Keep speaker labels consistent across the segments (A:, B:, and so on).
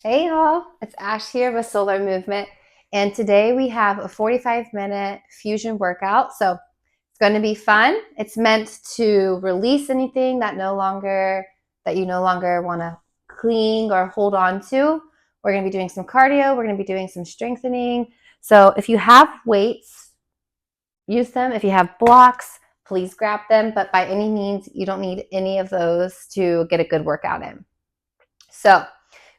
A: Hey y'all, it's Ash here with Solar Movement, and today we have a 45-minute fusion workout. So it's going to be fun. It's meant to release anything that you no longer want to cling or hold on to. We're going to be doing some cardio, we're going to be doing some strengthening. So if you have weights, use them. If you have blocks, please grab them, but by any means, you don't need any of those to get a good workout in. So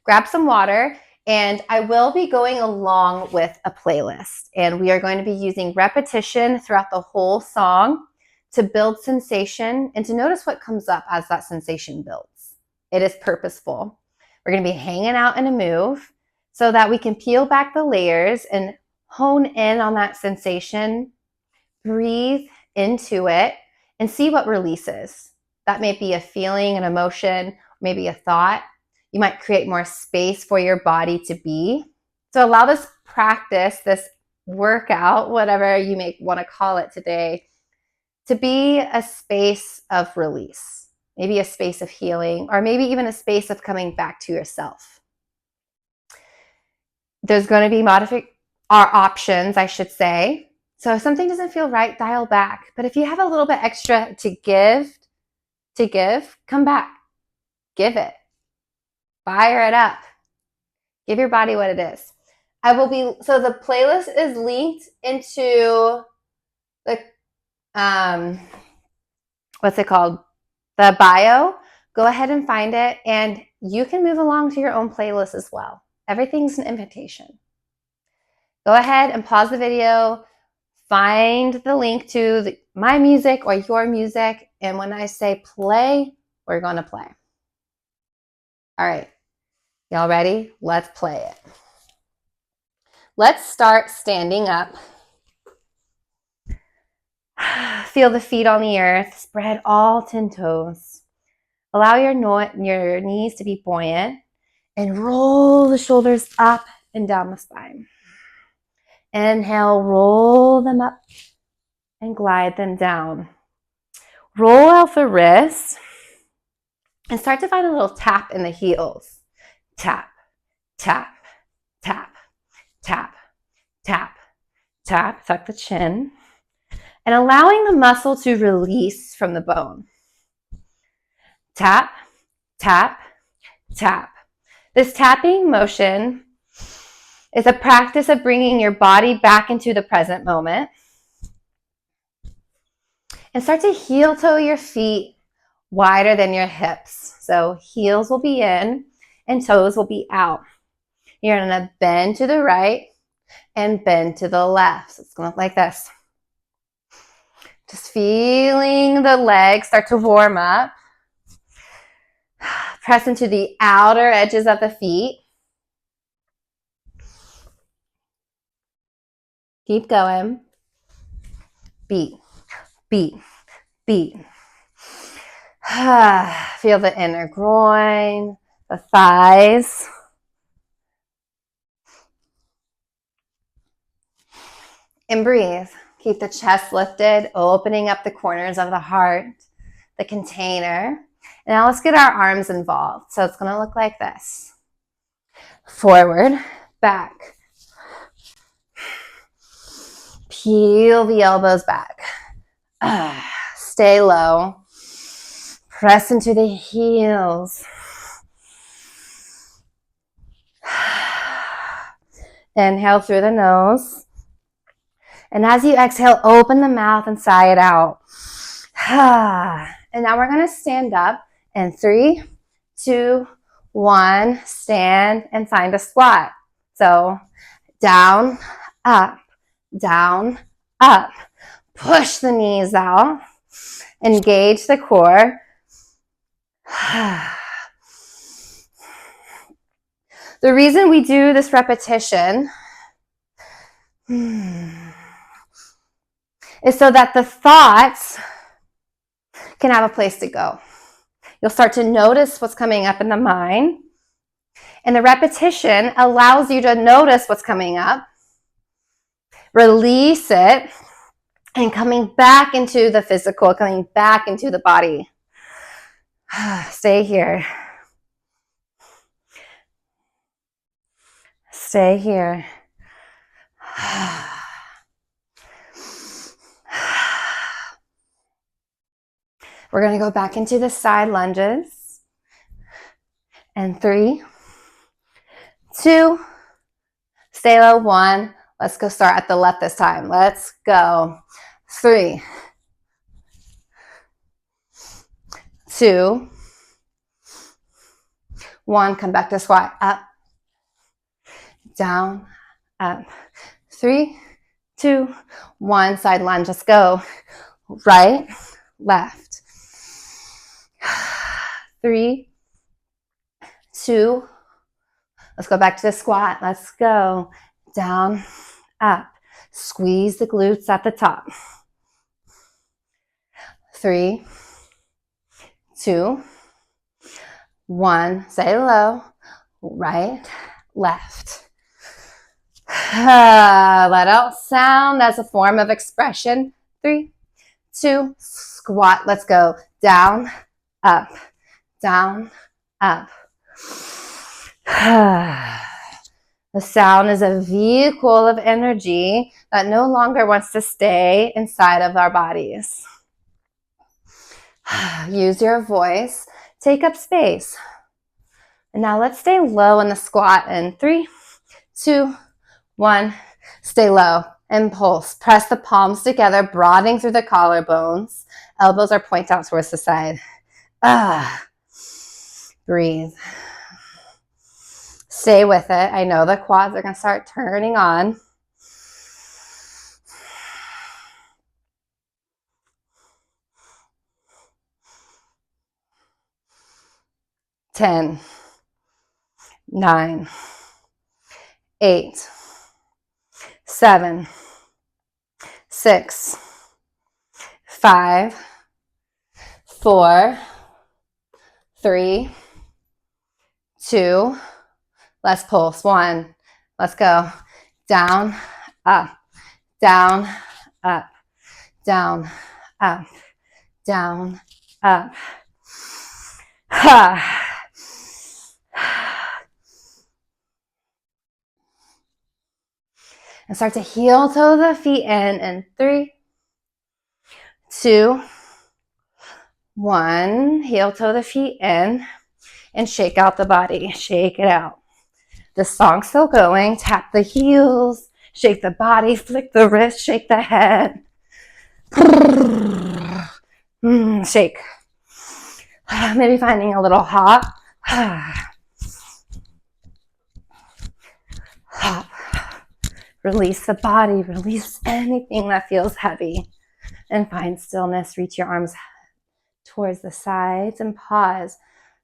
A: grab some water, and I will be going along with a playlist. And we are going to be using repetition throughout the whole song to build sensation and to notice what comes up as that sensation builds. It is purposeful. We're going to be hanging out in a move so that we can peel back the layers and hone in on that sensation, breathe into it, and see what releases. That may be a feeling, an emotion, maybe a thought. You might create more space for your body to be. So allow this practice, this workout, whatever you may want to call it today, to be a space of release, maybe a space of healing, or maybe even a space of coming back to yourself. There's going to be options, I should say. So if something doesn't feel right, dial back. But if you have a little bit extra to give, come back, give it. Fire it up. Give your body what it is. So the playlist is linked into the, what's it called? The bio. Go ahead and find it, and you can move along to your own playlist as well. Everything's an invitation. Go ahead and pause the video, find the link to my music or your music, and when I say play, we're going to play. All right. Y'all ready? Let's play it. Let's start standing up. Feel the feet on the earth. Spread all 10 toes. Allow your knees to be buoyant and roll the shoulders up and down the spine. Inhale, roll them up and glide them down. Roll out the wrists and start to find a little tap in the heels. Tap, tap, tap, tap, tap, tap. Tuck the chin. And allowing the muscle to release from the bone. Tap, tap, tap. This tapping motion is a practice of bringing your body back into the present moment. And start to heel toe your feet wider than your hips. So heels will be in and toes will be out. You're going to bend to the right and bend to the left. So it's going to look like this. Just feeling the legs start to warm up. Press into the outer edges of the feet. Keep going. Beat, beat, beat. Feel the inner groin, the thighs. And breathe. Keep the chest lifted, opening up the corners of the heart, the container. And now let's get our arms involved. So it's going to look like this. Forward, back. Peel the elbows back. Stay low. Press into the heels. Inhale through the nose. And as you exhale, open the mouth and sigh it out. And now we're going to stand up. And 3, 2, 1, stand and find a squat. So down, up, down, up. Push the knees out. Engage the core. The reason we do this repetition is so that the thoughts can have a place to go. You'll start to notice what's coming up in the mind. And the repetition allows you to notice what's coming up, release it, and coming back into the physical, coming back into the body. Stay here. Stay here. We're going to go back into the side lunges. And 3, 2, stay low, 1. Let's go start at the left this time. Let's go. 3, 2, 1. Come back to squat. Up, down, up. 3, 2, 1. Side lunge. Let's go. Right, left. 3, 2. Let's go back to the squat. Let's go. Down, up. Squeeze the glutes at the top. 3, 2, 1. Stay low. Right, left. Let out sound as a form of expression. 3, 2, squat. Let's go. Down, up, down, up. The sound is a vehicle of energy that no longer wants to stay inside of our bodies. Use your voice. Take up space. And now let's stay low in the squat in 3, 2, 1. Stay low and pulse. Press the palms together, broadening through the collarbones. Elbows are point out towards the side. Breathe. Stay with it. I know the quads are going to start turning on. Ten, 9, 8, 7, 6, 5, 4, 3, 2. Let's pulse. 1. Let's go. Down, up, down, up, down, up, down, up. And start to heel toe the feet in 3, 2, 1. Heel toe the feet in and shake out the body. Shake it out. The song's still going. Tap the heels, shake the body, flick the wrist, shake the head. Shake. Maybe finding a little hop. Hop. Release the body, release anything that feels heavy, and find stillness. Reach your arms towards the sides and pause.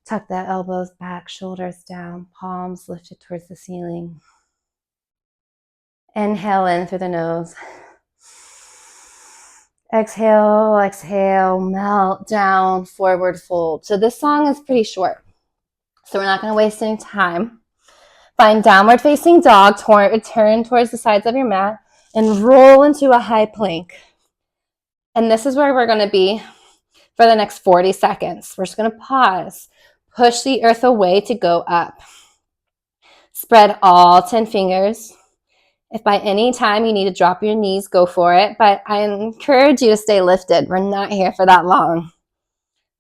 A: Tuck the elbows back, shoulders down, palms lifted towards the ceiling. Inhale in through the nose. Exhale, exhale, melt down, forward fold. So this song is pretty short, so we're not going to waste any time. Find downward facing dog, turn towards the sides of your mat, and roll into a high plank. And this is where we're going to be for the next 40 seconds. We're just going to pause, push the earth away to go up. Spread all 10 fingers. If by any time you need to drop your knees, go for it. But I encourage you to stay lifted. We're not here for that long.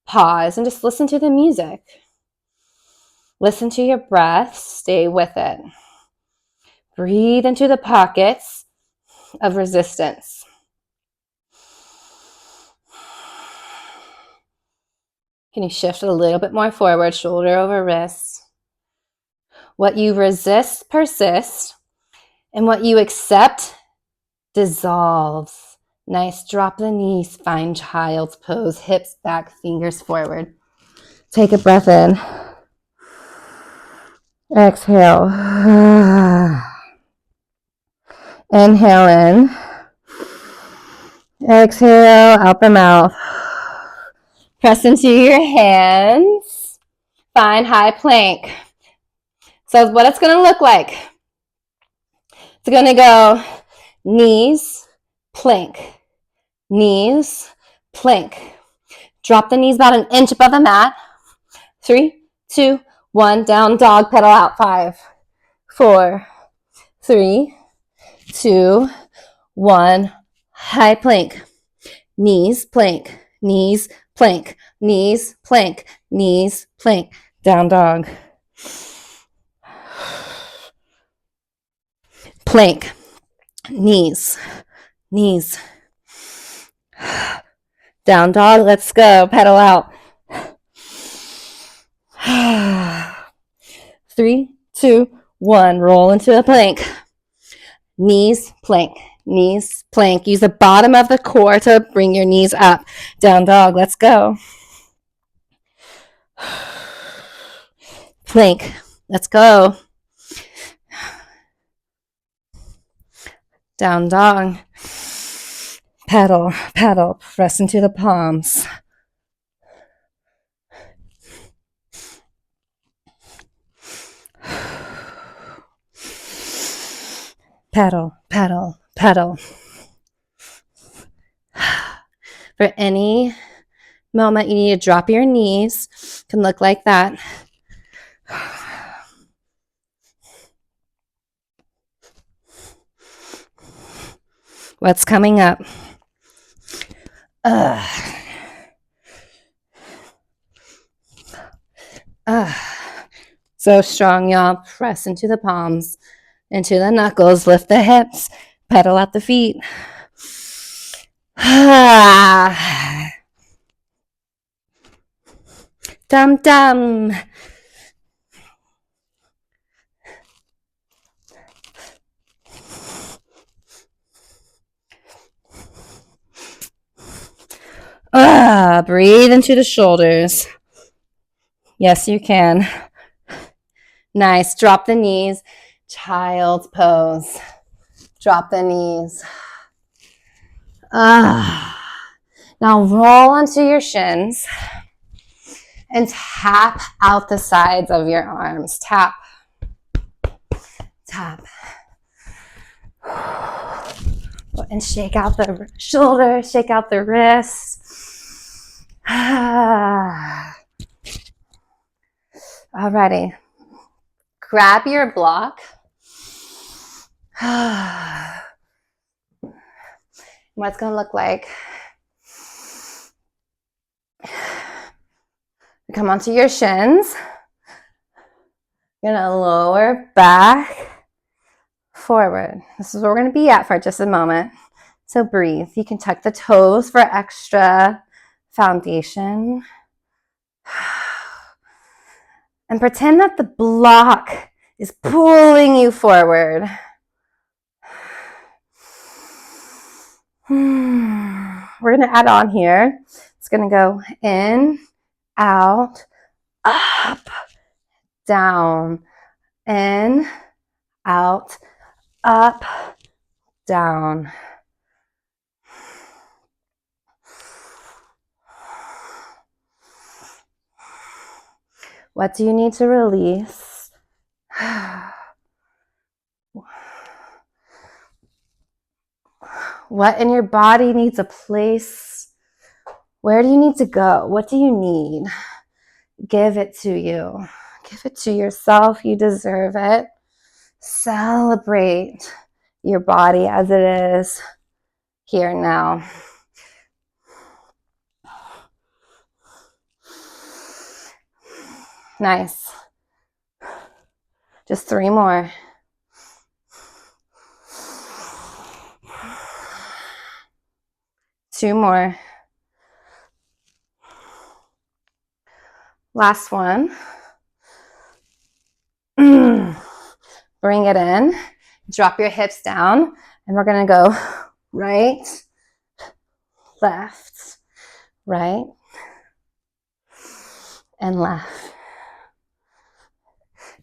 A: Pause and just listen to the music. Listen to your breath. Stay with it. Breathe into the pockets of resistance. Can you shift a little bit more forward, shoulder over wrist? What you resist persists, and what you accept dissolves. Nice. Drop the knees. Find child's pose. Hips back, fingers forward. Take a breath in. Exhale. Inhale in. Exhale out the mouth. Press into your hands. Find high plank. So what it's going to look like. It's going to go knees, plank, knees, plank. Drop the knees about an inch above the mat. 3, 2, 1, down dog, pedal out. 5, 4, 3, 2, 1. High plank. Knees, plank, knees, plank, knees, plank, knees, plank. Down dog. Plank, knees, knees. Down dog, let's go. Pedal out. 3, 2, 1. Roll into a plank. Knees, plank, knees, plank. Use the bottom of the core to bring your knees up. Down dog, let's go. Plank, let's go. Down dog. Pedal, pedal, press into the palms. Pedal, pedal, pedal. For any moment you need to drop your knees, it can look like that. What's coming up? So strong, y'all. Press into the palms, into the knuckles. Lift the hips. Pedal out the feet. Dum dum. Breathe into the shoulders. Yes, you can. Nice. Drop the knees. Child's pose. Drop the knees. Now roll onto your shins and tap out the sides of your arms. Tap. Tap. And shake out the shoulders, shake out the wrists. Alrighty. Grab your block. What it's going to look like. Come onto your shins. You're going to lower back, forward. This is where we're going to be at for just a moment. So breathe. You can tuck the toes for extra foundation. And pretend that the block is pulling you forward. We're going to add on here. It's going to go in, out, up, down, in, out, up, down. What do you need to release? What in your body needs a place? Where do you need to go? What do you need? Give it to you. Give it to yourself. You deserve it. Celebrate your body as it is here now. Nice. Just 3 more. Two more. Last one. Bring it in. Drop your hips down. And we're going to go right, left, right, and left.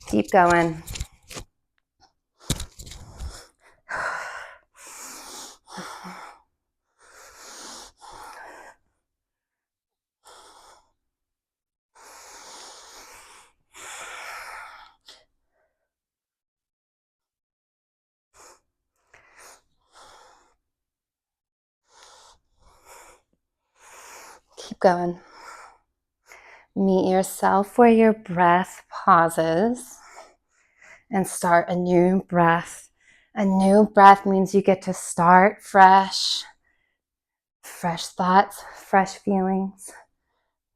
A: Keep going. Keep going. Meet yourself where your breath pauses and start a new breath A new breath means you get to start fresh. Fresh thoughts, fresh feelings.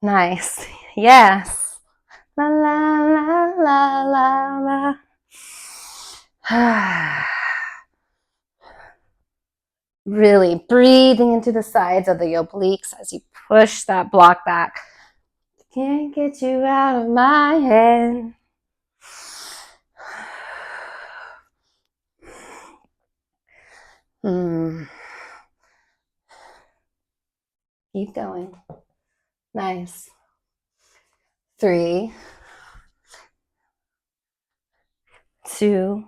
A: Nice. Yes. La la la la la la. Really breathing into the sides of the obliques as you push that block back. Can't get you out of my head. Keep going. Nice. 3, 2,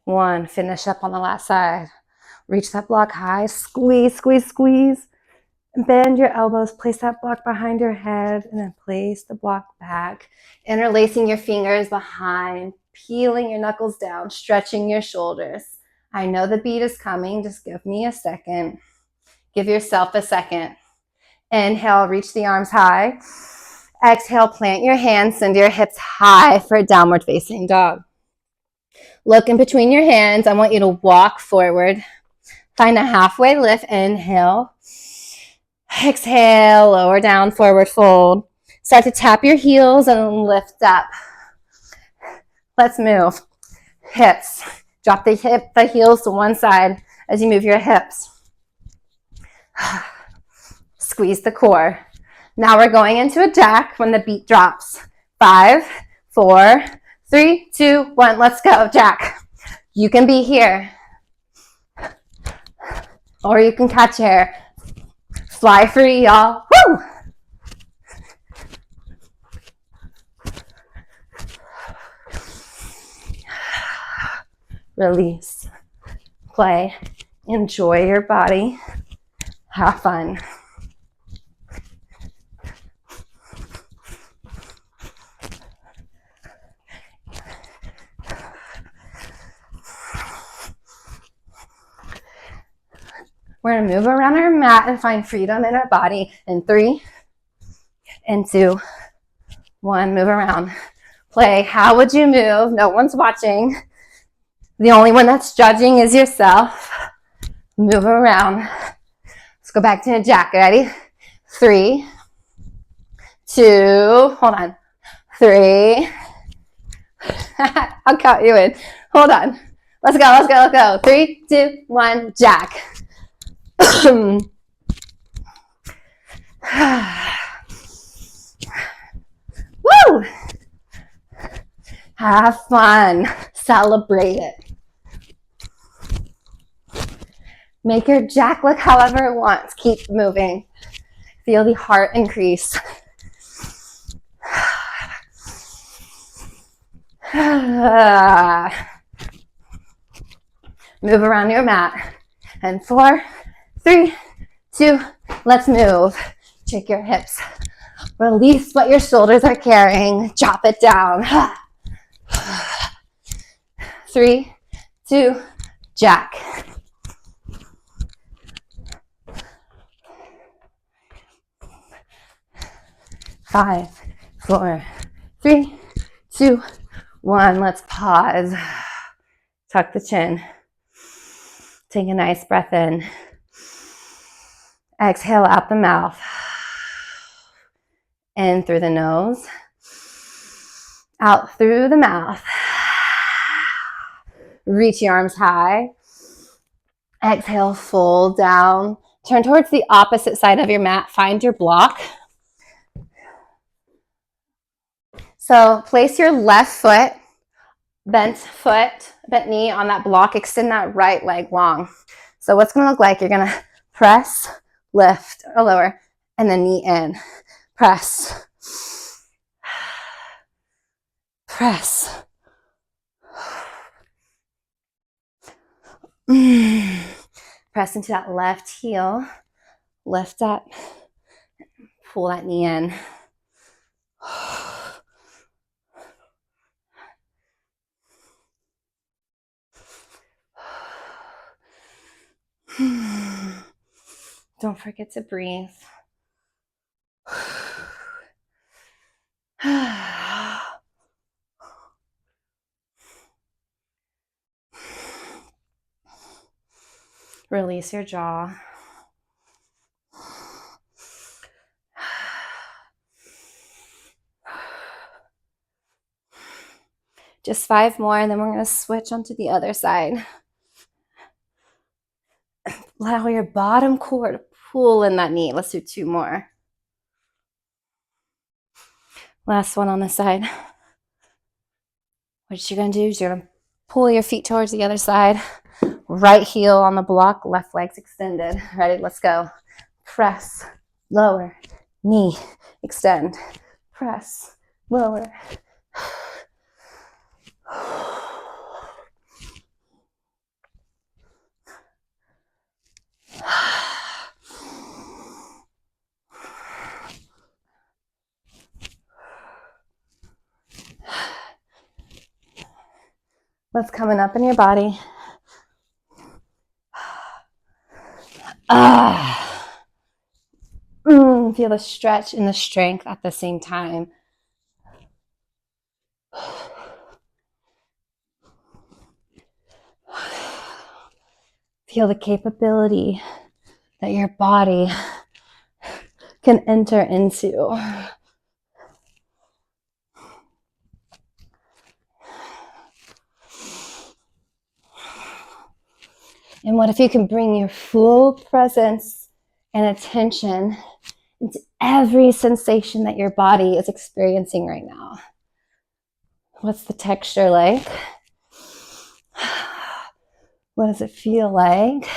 A: 1. Finish up on the last side. Reach that block high. Squeeze, squeeze, squeeze. Bend your elbows. Place that block behind your head and then place the block back. Interlacing your fingers behind. Peeling your knuckles down. Stretching your shoulders. I know the beat is coming. Just give me a second. Give yourself a second. Inhale, reach the arms high. Exhale, plant your hands, send your hips high for a downward facing dog. Look in between your hands. I want you to walk forward. Find a halfway lift. Inhale. Exhale, lower down, forward fold. Start to tap your heels and lift up. Let's move. Hips. Drop the heels to one side as you move your hips. Squeeze the core. Now we're going into a jack when the beat drops. 5, 4, 3, 2, 1. Let's go, jack. You can be here. Or you can catch air. Fly free, y'all. Woo! Release. Play. Enjoy your body. Have fun. We're going to move around our mat and find freedom in our body in 3 and 2, 1. Move around. Play. How would you move? No one's watching. The only one that's judging is yourself. Move around. Let's go back to a jack. Ready? 3, 2, hold on. 3. I'll count you in. Hold on. Let's go, let's go, let's go. 3, 2, 1, jack. Woo! Have fun. Celebrate it. Make your jack look however it wants. Keep moving. Feel the heart increase. Move around your mat. And 4, 3, 2, let's move. Check your hips. Release what your shoulders are carrying. Drop it down. 3, 2, jack. Five, 4, 3, 2, 1. Let's pause. Tuck the chin. Take a nice breath in. Exhale out the mouth. In through the nose. Out through the mouth. Reach your arms high. Exhale, fold down. Turn towards the opposite side of your mat. Find your block. So place your left foot, bent knee on that block. Extend that right leg long. So what's going to look like, you're going to press, lift, or lower, and then knee in. Press. Press. Press into that left heel. Lift up. Pull that knee in. Don't forget to breathe. Release your jaw. Just 5 more, and then we're going to switch onto the other side. Allow your bottom core to pull in that knee. Let's do 2 more. Last one on this side. What you're going to do is you're going to pull your feet towards the other side. Right heel on the block, left leg's extended. Ready? Let's go. Press, lower, knee, extend. Press, lower. What's coming up in your body? Feel the stretch and the strength at the same time. Feel the capability that your body can enter into. And what if you can bring your full presence and attention into every sensation that your body is experiencing right now? What's the texture like? What does it feel like?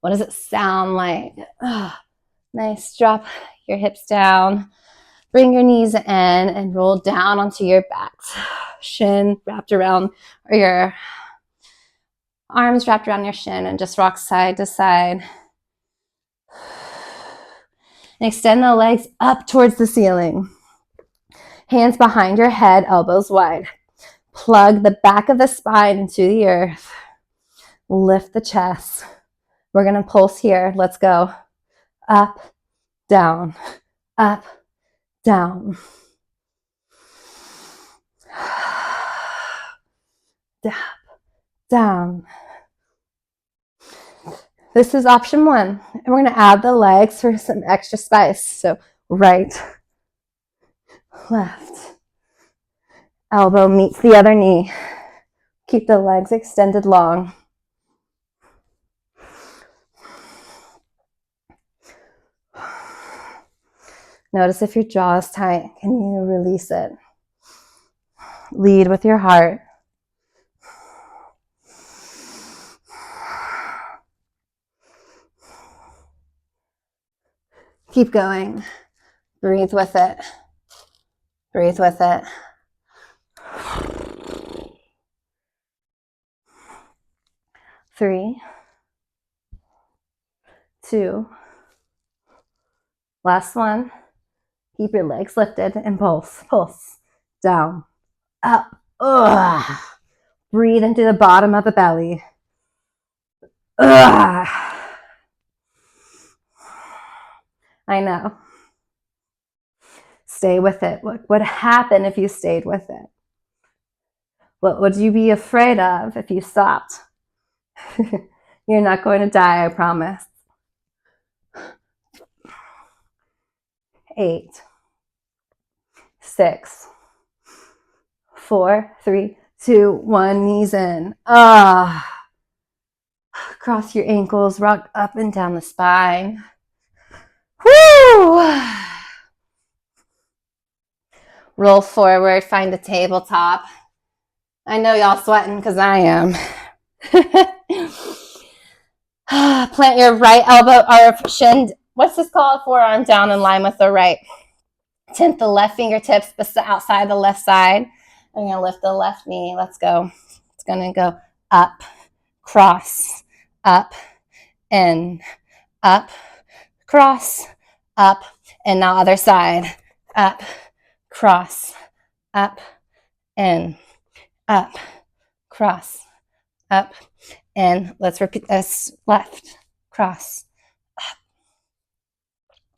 A: What does it sound like? Nice. Drop your hips down. Bring your knees in and roll down onto your back. Shin wrapped around, or your arms wrapped around your shin, and just rock side to side. And extend the legs up towards the ceiling. Hands behind your head, elbows wide. Plug the back of the spine into the earth. Lift the chest. We're going to pulse here. Let's go. Up, down, up, down. Up, down. This is option 1. And we're going to add the legs for some extra spice. So right, left. Elbow meets the other knee. Keep the legs extended long. Notice if your jaw is tight, can you release it? Lead with your heart. Keep going. Breathe with it. Breathe with it. Three, 2, last one. Keep your legs lifted and pulse, pulse, down, up, ugh. Breathe into the bottom of the belly. Ugh. I know. Stay with it. What would happen if you stayed with it? What would you be afraid of if you stopped? You're not going to die, I promise. 8, 6, 4, 3, 2, 1. Knees in. Cross your ankles, rock up and down the spine. Woo! Roll forward, find a tabletop. I know y'all sweating because I am. Plant your right elbow or shin. What's this called? Forearm down in line with the right. Tint the left fingertips outside the left side. I'm going to lift the left knee. Let's go. It's going to go up, cross, up, in, up, cross, up, and now other side. Up, cross, up, in, up, cross, up, in. Let's repeat this. Left, cross, up.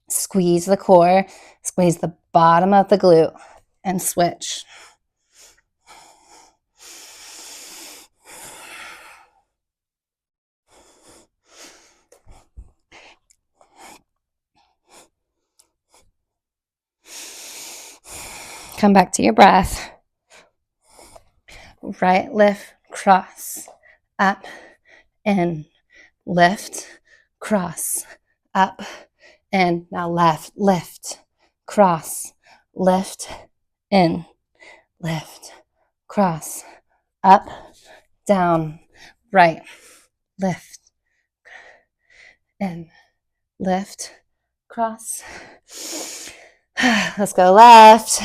A: Squeeze the core, squeeze the bottom of the glute, and switch. Come back to your breath. Right, lift, cross, up, in, lift, cross, up, in. Now left, lift, cross, lift, in, lift, cross, up, down, right, lift, in, lift, cross. Let's go left.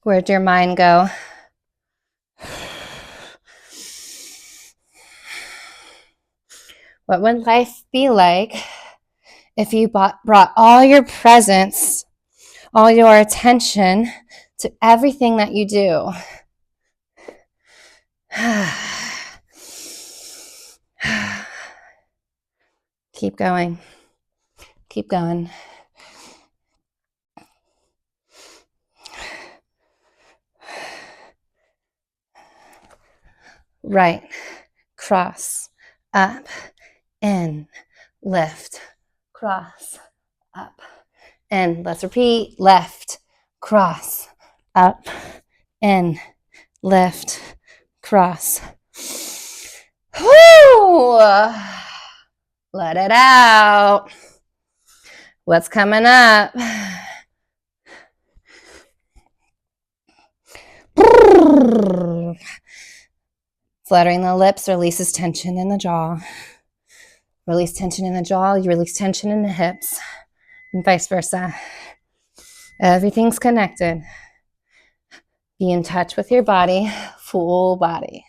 A: Where'd your mind go? What would life be like if you brought all your presence, all your attention to everything that you do? Keep going. Keep going. Right, cross, up, in, lift, cross, up, in. Let's repeat. Left, cross, up, in, lift, cross. Whoo! Let it out. What's coming up? Fluttering the lips releases tension in the jaw. Release tension in the jaw, you release tension in the hips, and vice versa. Everything's connected. Be in touch with your body, full body.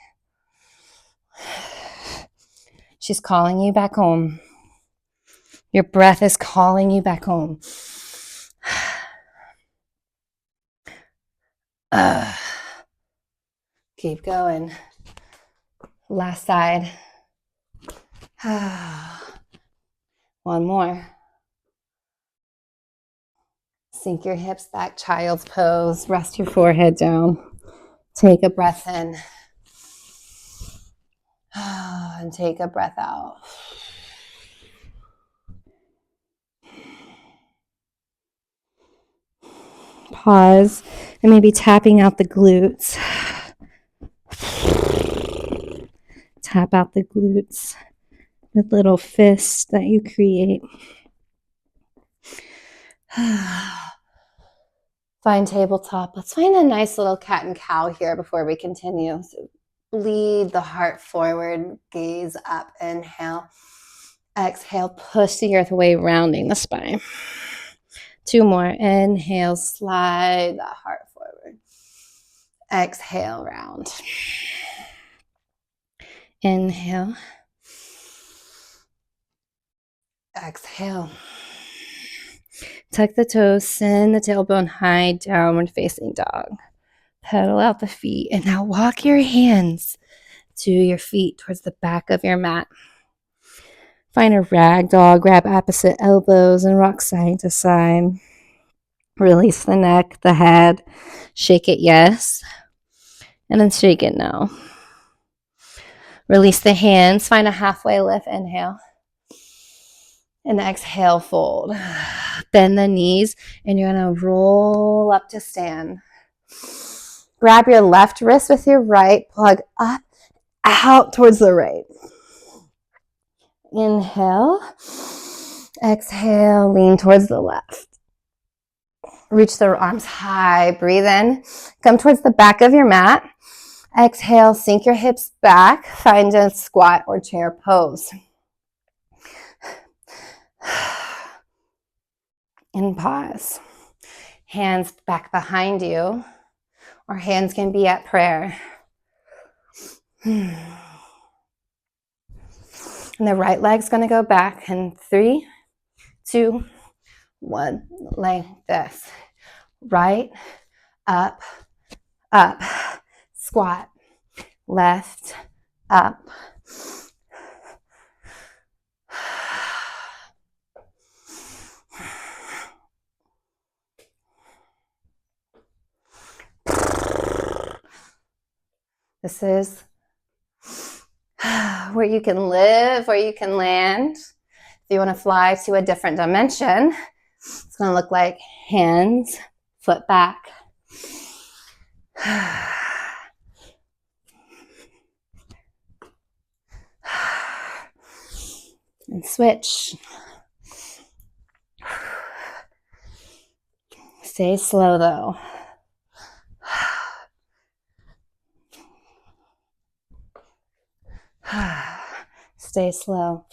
A: She's calling you back home. Your breath is calling you back home. Keep going. Last side. One more. Sink your hips back, child's pose. Rest your forehead down. Take a breath in. And take a breath out. Pause and maybe tapping out the glutes. Tap out the glutes. The little fist that you create. Find tabletop. Let's find a nice little cat and cow here before we continue. So bleed the heart forward, gaze up, inhale. Exhale, push the earth away, rounding the spine. 2 more. Inhale, slide the heart forward. Exhale, round. Inhale. Exhale. Tuck the toes, send the tailbone high, downward facing dog. Pedal out the feet, and now walk your hands to your feet towards the back of your mat. Find a rag doll, grab opposite elbows and rock side to side. Release the neck, the head. Shake it yes, and then shake it no. Release the hands, find a halfway lift, inhale. And exhale, fold. Bend the knees, and you're going to roll up to stand. Grab your left wrist with your right, plug up, out towards the right. Inhale. Exhale, lean towards the left. Reach the arms high, breathe in. Come towards the back of your mat. Exhale, sink your hips back. Find a squat or chair pose. And pause. Hands back behind you, or hands can be at prayer. And the right leg's going to go back in 3, 2, 1. Like this. Right, up, up. Squat. Left, up. This is where where you can live, where you can land. If you want to fly to a different dimension, it's going to look like hands, foot back. And switch. Stay slow though. Stay slow.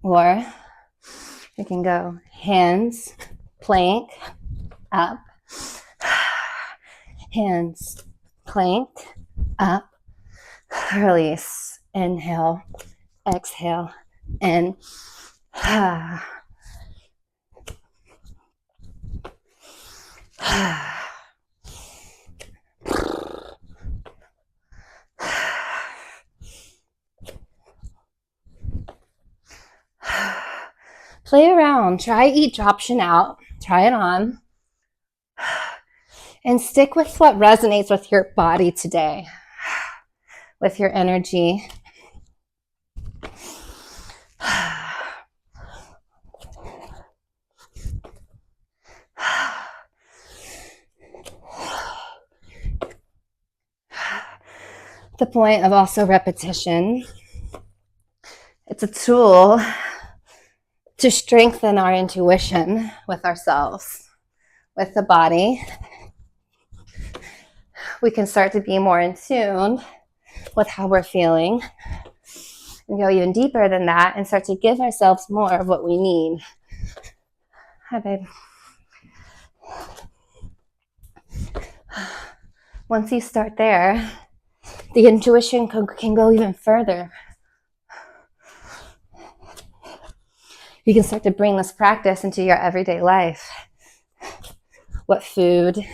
A: Or you can go hands, plank, up. Hands, plank, up. Release. Inhale, exhale, and play around. Try each option out. Try it on. And stick with what resonates with your body today, with your energy. The point of also repetition. It's a tool to strengthen our intuition with ourselves, with the body. We can start to be more in tune with how we're feeling and go even deeper than that and start to give ourselves more of what we need. Hi, babe. Once you start there, the intuition can go even further. You can start to bring this practice into your everyday life. What food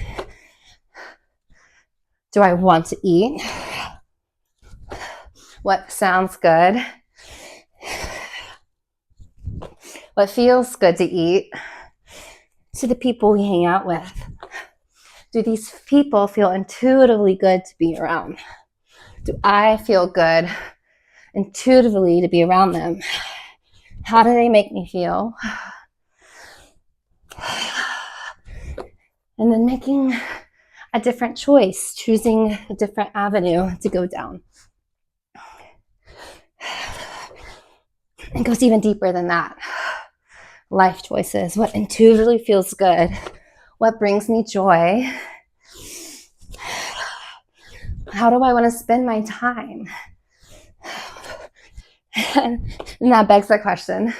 A: do I want to eat? What sounds good? What feels good to eat? To the people we hang out with. Do these people feel intuitively good to be around? Do I feel good intuitively to be around them? How do they make me feel? And then making a different choice, choosing a different avenue to go down. It goes even deeper than that. Life choices, what intuitively feels good, what brings me joy. How do I want to spend my time? And that begs the question,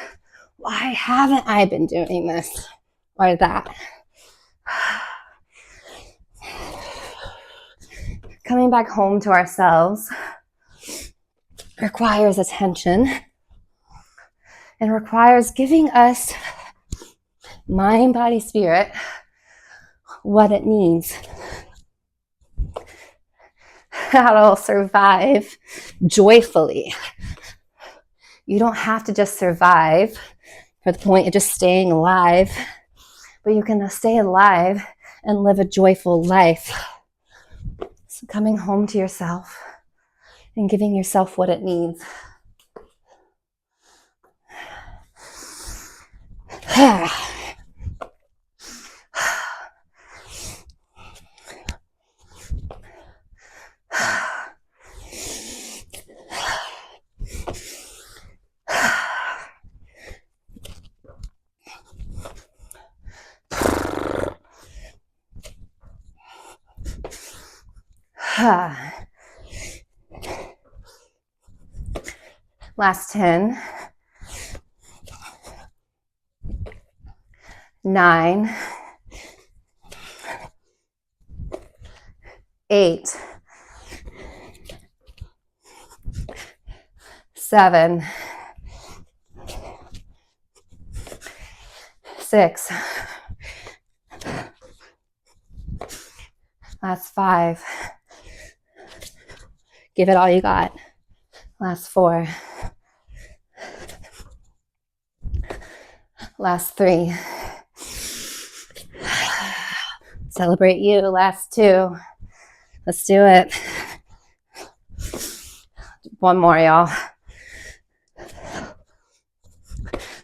A: why haven't I been doing this or that? Coming back home to ourselves requires attention and requires giving us, mind, body, spirit, what it needs. How to survive joyfully. You don't have to just survive for the point of just staying alive, but you can stay alive and live a joyful life. So coming home to yourself and giving yourself what it needs. Last 10, 9, 8, 7, 6, last 5, give it all you got, last 4, last 3, celebrate you, last 2, let's do it, One more, y'all.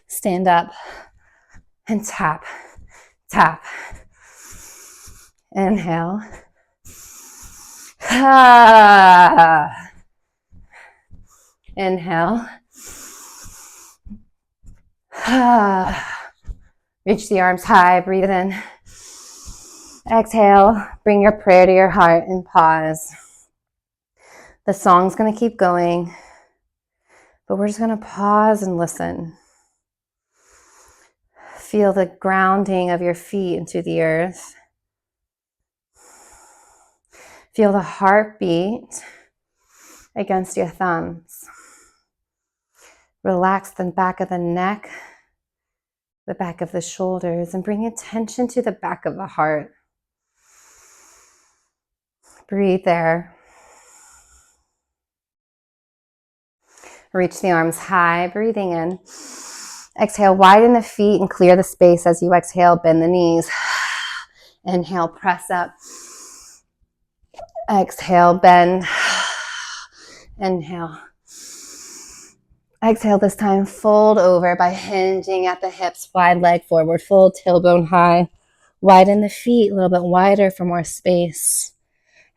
A: Stand up and tap, tap. Inhale. Inhale. Reach the arms high, breathe in. Exhale, bring your prayer to your heart and pause. The song's going to keep going, but we're just going to pause and listen. Feel the grounding of your feet into the earth. Feel the heartbeat against your thumbs. Relax the back of the neck, the back of the shoulders, and bring attention to the back of the heart. Breathe there. Reach the arms high, breathing in. Exhale, widen the feet and clear the space as you exhale, bend the knees. Inhale, press up. Exhale, bend. Inhale. Exhale this time, fold over by hinging at the hips, wide leg forward, fold, tailbone high. Widen the feet a little bit wider for more space.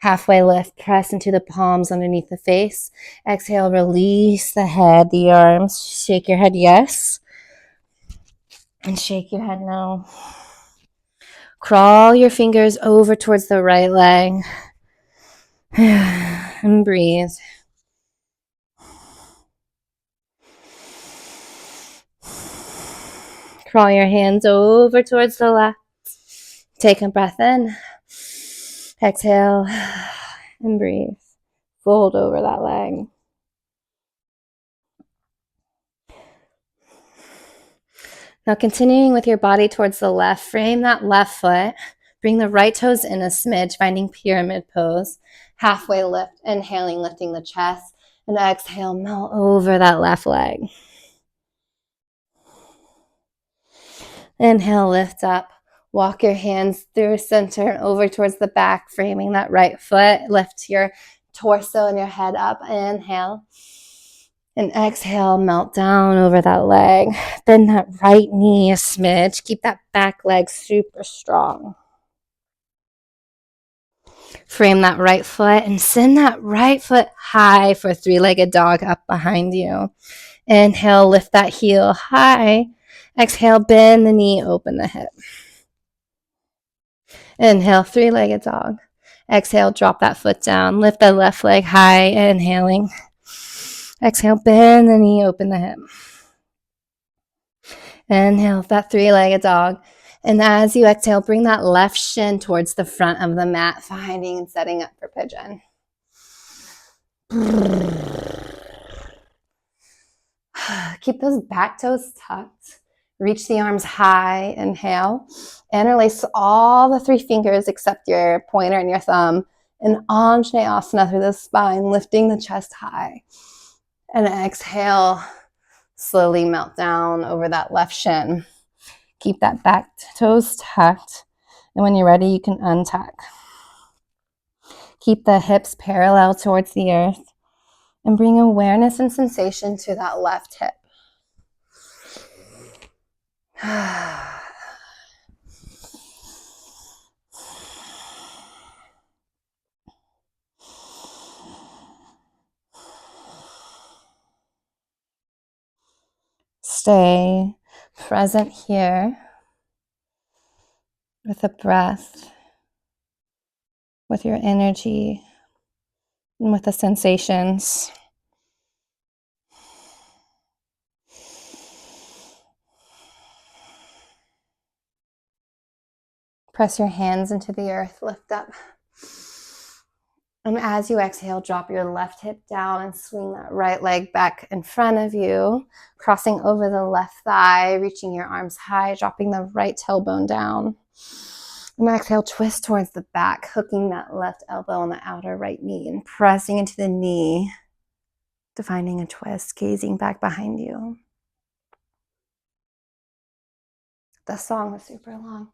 A: Halfway lift, press into the palms underneath the face. Exhale, release the head, the arms. Shake your head yes. And shake your head no. Crawl your fingers over towards the right leg. And breathe. Crawl your hands over towards the left. Take a breath in. Exhale and breathe. Fold over that leg. Now continuing with your body towards the left, frame that left foot. Bring the right toes in a smidge, finding pyramid pose. Halfway lift, inhaling, lifting the chest. And exhale, melt over that left leg. Inhale, lift up. Walk your hands through center over towards the back, framing that right foot. Lift your torso and your head up. Inhale. And exhale, melt down over that leg. Bend that right knee a smidge. Keep that back leg super strong. Frame that right foot and send that right foot high for three-legged dog up behind you. Inhale, lift that heel high. Exhale, bend the knee, open the hip. Inhale, three-legged dog. Exhale, drop that foot down. Lift the left leg high, inhaling. Exhale, bend the knee, open the hip. Inhale, that three-legged dog. And as you exhale, bring that left shin towards the front of the mat, finding and setting up for pigeon. Keep those back toes tucked. Reach the arms high, inhale. Interlace all the three fingers except your pointer and your thumb. And Anjaneyasana through the spine, lifting the chest high. And exhale, slowly melt down over that left shin. Keep that back toes tucked. And when you're ready, you can untuck. Keep the hips parallel towards the earth. And bring awareness and sensation to that left hip. Stay present here with the breath, with your energy, and with the sensations. Press your hands into the earth, lift up. And as you exhale, drop your left hip down and swing that right leg back in front of you, crossing over the left thigh, reaching your arms high, dropping the right tailbone down. And exhale, twist towards the back, hooking that left elbow on the outer right knee and pressing into the knee, defining a twist, gazing back behind you. The song was super long,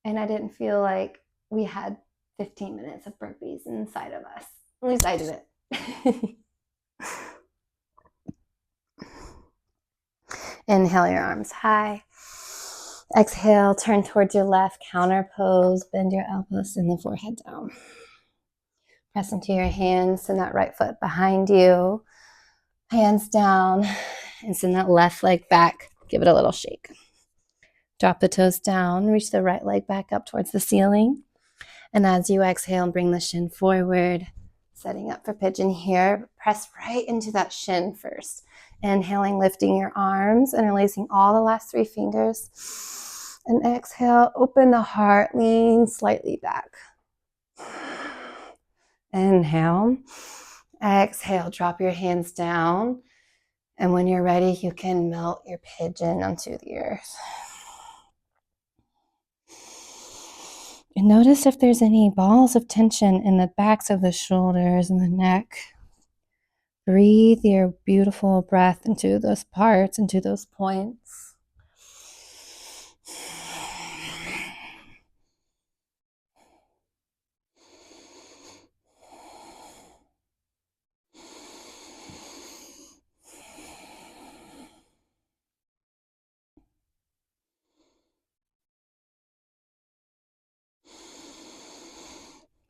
A: and I didn't feel like we had 15 minutes of burpees inside of us. At least I didn't. Inhale your arms high. Exhale, turn towards your left, counter pose, bend your elbows, send the forehead down. Press into your hands, send that right foot behind you. Hands down, and send that left leg back. Give it a little shake. Drop the toes down, reach the right leg back up towards the ceiling. And as you exhale, bring the shin forward, setting up for pigeon here. Press right into that shin first. Inhaling, lifting your arms, interlacing all the last 3 fingers. And exhale, open the heart, lean slightly back. Inhale. Exhale, drop your hands down. And when you're ready, you can melt your pigeon onto the earth. And notice if there's any balls of tension in the backs of the shoulders and the neck. Breathe your beautiful breath into those parts, into those points.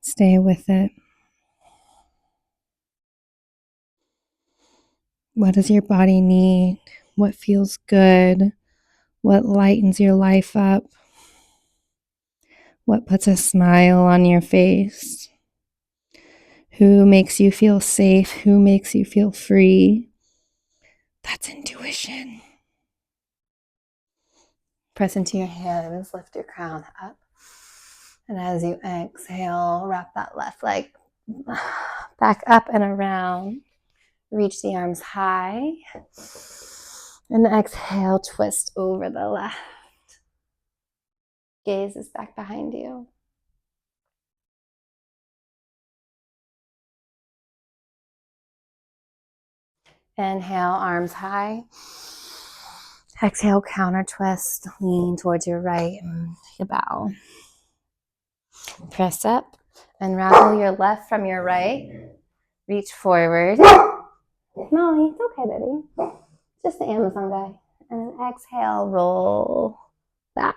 A: Stay with it. What does your body need? What feels good? What lightens your life up? What puts a smile on your face? Who makes you feel safe? Who makes you feel free? That's intuition. Press into your hands, lift your crown up. And as you exhale, wrap that left leg back up and around. Reach the arms high. And exhale, twist over the left. Gaze is back behind you. Inhale, arms high. Exhale, counter twist. Lean towards your right and you bow. Press up. Unravel your left from your right. Reach forward. Molly, it's okay, baby. Just the Amazon guy. And then exhale, roll back.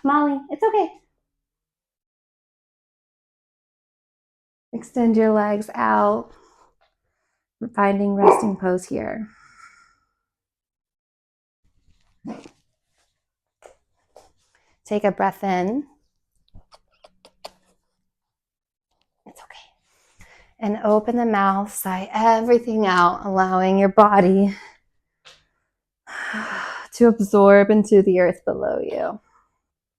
A: Molly, it's okay. Extend your legs out. Finding resting pose here. Take a breath in. It's okay. And open the mouth, sigh everything out, allowing your body to absorb into the earth below you.